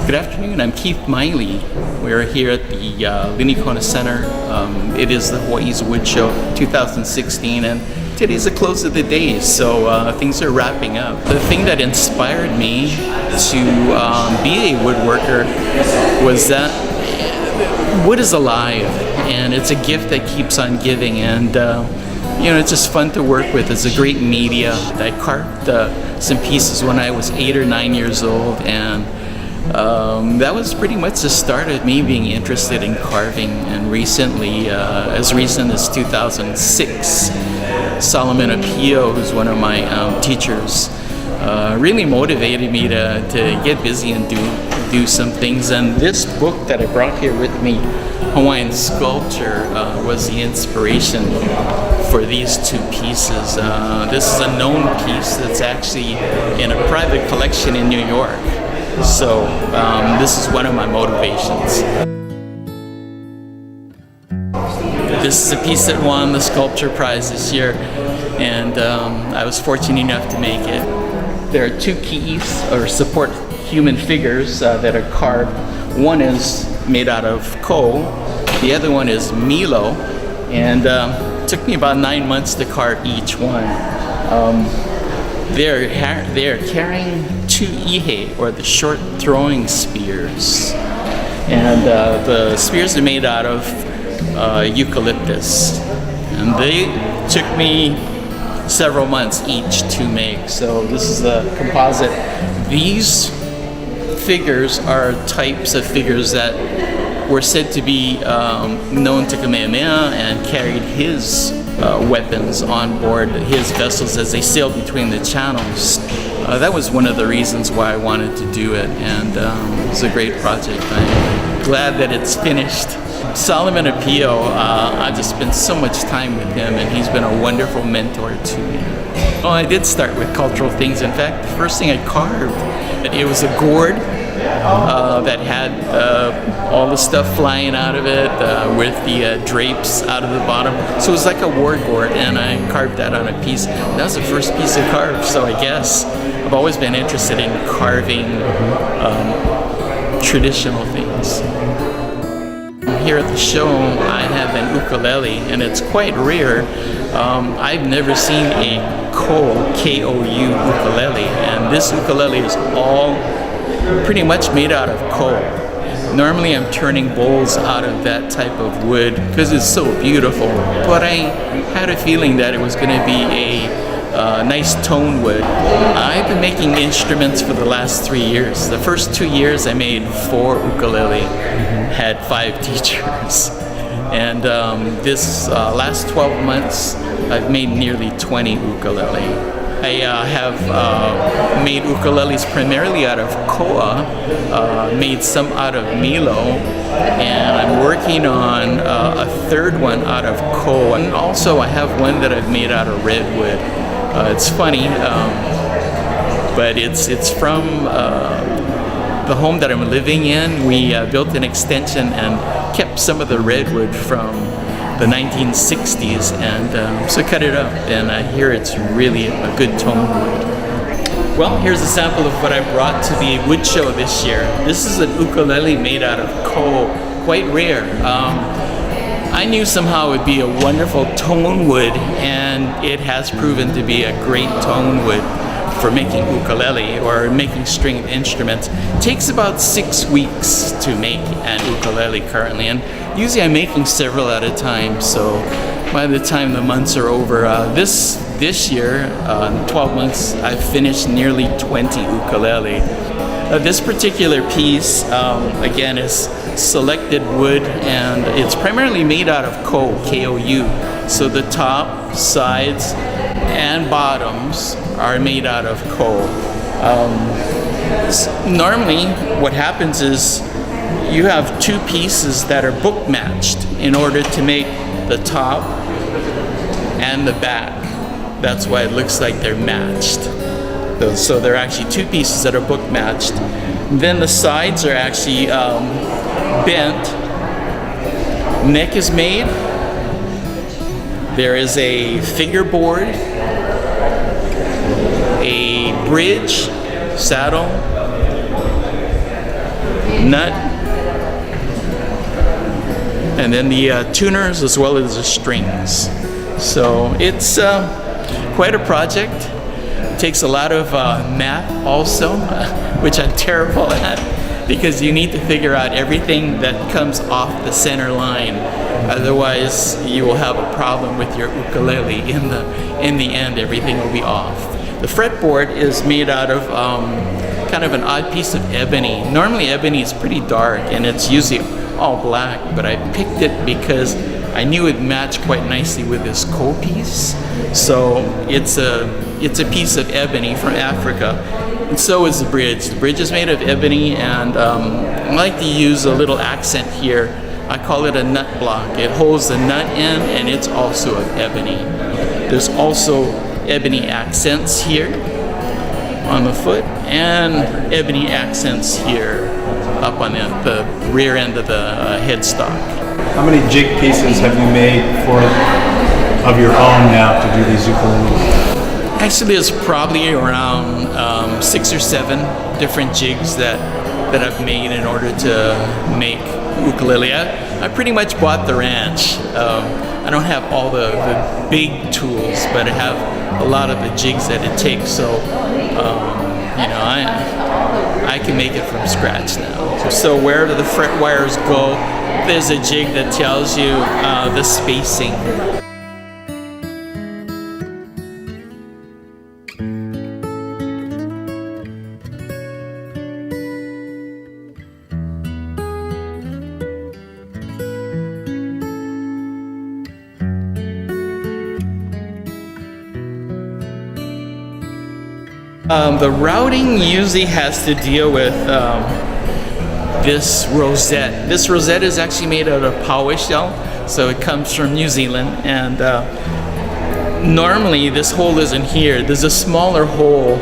Good afternoon, I'm Keith Maile. We're here at the Linikona Center. It is the Hawaii's Woodshow 2016, and today's the close of the day, so things are wrapping up. The thing that inspired me to be a woodworker was that wood is alive, and it's a gift that keeps on giving, and it's just fun to work with. It's a great media. I carved some pieces when I was 8 or 9 years old, and that was pretty much the start of me being interested in carving. And recently, as recent as 2006, Solomon Apio, who's one of my teachers, really motivated me to get busy and do some things. And this book that I brought here with me, Hawaiian Sculpture, was the inspiration for these two pieces. This is a known piece that's actually in a private collection in New York. So this is one of my motivations. This is a piece that won the sculpture prize this year, and I was fortunate enough to make it. There are two keys or support human figures that are carved. One is made out of ko, the other one is Maile, and it took me about 9 months to carve each one. They're carrying two ihe, or the short throwing spears, and the spears are made out of eucalyptus, and they took me several months each to make. So this is the composite. These figures are types of figures that were said to be known to Kamehameha and carried his weapons on board his vessels as they sailed between the channels. That was one of the reasons why I wanted to do it, and it was a great project. I'm glad that it's finished. Solomon Apio, I've just spent so much time with him, and he's been a wonderful mentor to me. Well, I did start with cultural things. In fact, the first thing I carved, it was a gourd that had all the stuff flying out of it with the drapes out of the bottom. So it was like a war gourd, and I carved that on a piece. That was the first piece I carved, so I guess I've always been interested in carving traditional things. Here at the show, I have an ukulele, and it's quite rare. I've never seen a K-O-U ukulele, and this ukulele is all pretty much made out of coal. Normally I'm turning bowls out of that type of wood because it's so beautiful, but I had a feeling that it was going to be a nice tone wood. I've been making instruments for the last 3 years. The first 2 years I made 4 ukulele, had 5 teachers, and this last 12 months I've made nearly 20 ukulele. I have made ukuleles primarily out of koa, made some out of milo, and I'm working on a third one out of ko. And also I have one that I've made out of redwood. It's funny, but it's from the home that I'm living in. We built an extension and kept some of the redwood from the 1960s, and so I cut it up, and I hear it's really a good tone wood. Well, here's a sample of what I brought to the wood show this year. This is an ukulele made out of ko, quite rare. I knew somehow it would be a wonderful tone wood, and it has proven to be a great tone wood for making ukulele or making stringed instruments. It takes about 6 weeks to make an ukulele currently, and usually I'm making several at a time, so by the time the months are over, this year, 12 months, I've finished nearly 20 ukulele. This particular piece, again, is selected wood, and it's primarily made out of ko, K-O-U. So the top, sides, and bottoms are made out of ko. Normally, what happens is you have 2 pieces that are book matched in order to make the top and the back. That's why it looks like they're matched. So they're actually 2 pieces that are book matched. Then the sides are actually bent. Neck is made. There is a fingerboard, a bridge, saddle, nut, and then the tuners as well as the strings. So it's quite a project. It takes a lot of math also, which I'm terrible at, because you need to figure out everything that comes off the center line. Otherwise, you will have a problem with your ukulele. In the end, everything will be off. The fretboard is made out of kind of an odd piece of ebony. Normally, ebony is pretty dark, and it's usually all black, but I picked it because I knew it matched quite nicely with this coal piece. So it's a piece of ebony from Africa, and so is the bridge. The bridge is made of ebony, and I like to use a little accent here. I call it a nut block. It holds the nut in, and it's also of ebony. There's also ebony accents here on the foot, and ebony accents here up on the rear end of the headstock. How many jig pieces have you made of your own now to do these ukuleles? Actually, there's probably around 6 or 7 different jigs that I've made in order to make ukulele. I pretty much bought the ranch. I don't have all the big tools, but I have a lot of the jigs that it takes. So, I can make it from scratch now. So where do the fret wires go? There's a jig that tells you the spacing. The routing usually has to deal with this rosette. This rosette is actually made out of PowerShell, so it comes from New Zealand, and normally this hole isn't here. There's a smaller hole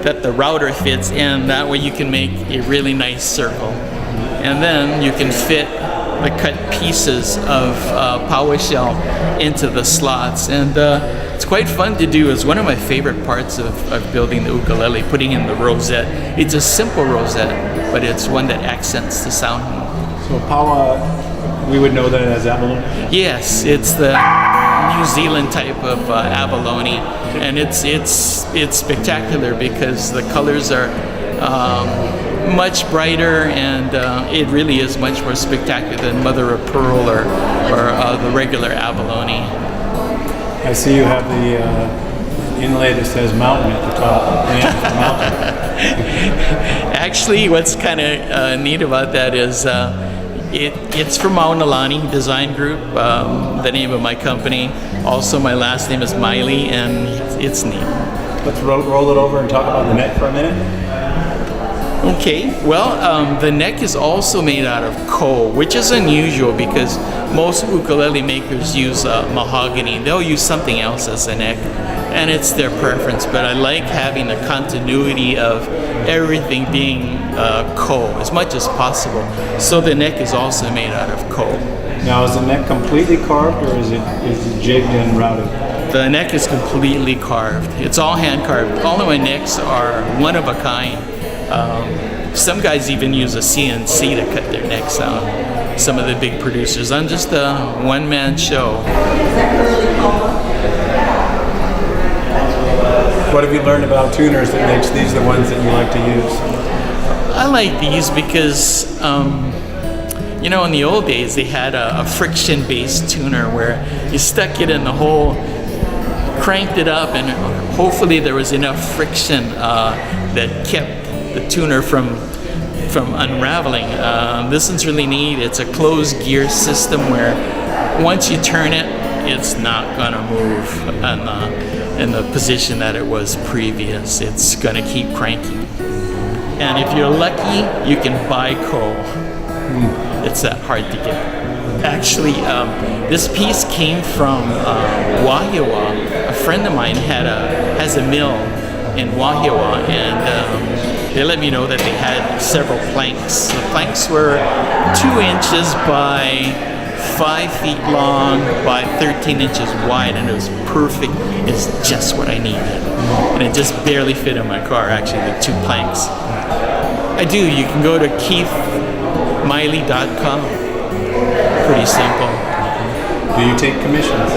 that the router fits in, that way you can make a really nice circle. And then you can fit the cut pieces of PowerShell into the slots, and it's quite fun to do. It's one of my favorite parts of building the ukulele, putting in the rosette. It's a simple rosette, but it's one that accents the sound. So Power, we would know that as abalone? Yes, it's the New Zealand type of abalone, and it's spectacular because the colors are much brighter, and it really is much more spectacular than mother of pearl or the regular abalone. I see you have the inlay that says mountain at the top. Actually, what's kind of neat about that is it's from Maile Design Group, the name of my company. Also, my last name is Maile, and it's neat. Let's roll it over and talk about the neck for a minute. Okay, well, the neck is also made out of coal, which is unusual because most ukulele makers use mahogany. They'll use something else as the neck, and it's their preference, but I like having the continuity of everything being coal as much as possible. So the neck is also made out of coal. Now, is the neck completely carved, or is it jigged and routed? The neck is completely carved. It's all hand carved. All of my necks are one of a kind. Some guys even use a CNC to cut their necks out. Some of the big producers. I'm just a one-man show. What have you learned about tuners that makes these the ones that you like to use? I like these because, in the old days they had a friction-based tuner where you stuck it in the hole, cranked it up, and hopefully there was enough friction that kept the tuner from unraveling. This one's really neat. It's a closed gear system where once you turn it, it's not gonna move in the position that it was previous. It's gonna keep cranking. And if you're lucky, you can buy coal. It's that hard to get. Actually, this piece came from Wahiawa. A friend of mine has a mill in Wahiawa, and they let me know that they had several planks. The planks were 2 inches by 5 feet long by 13 inches wide, and it was perfect. It's just what I needed. And it just barely fit in my car, actually, the 2 planks. I do. You can go to Maile.com. Pretty simple. Do you take commissions?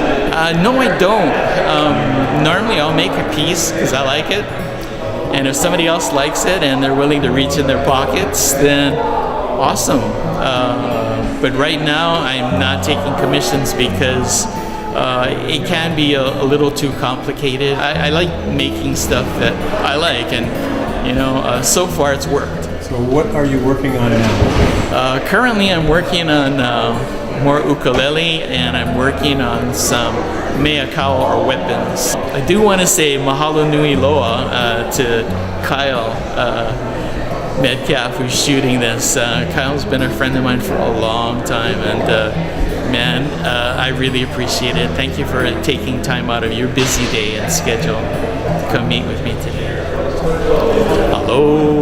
No, I don't. Normally I'll make a piece because I like it. And if somebody else likes it and they're willing to reach in their pockets, then awesome. But right now I'm not taking commissions because it can be a little too complicated. I like making stuff that I like, and so far it's worked. So what are you working on now? Currently I'm working on more ukulele, and I'm working on some Maile or weapons. I do want to say mahalo nui loa to Kyle Metcalf, who's shooting this. Kyle's been a friend of mine for a long time, and I really appreciate it. Thank you for taking time out of your busy day and schedule to come meet with me today. Hello.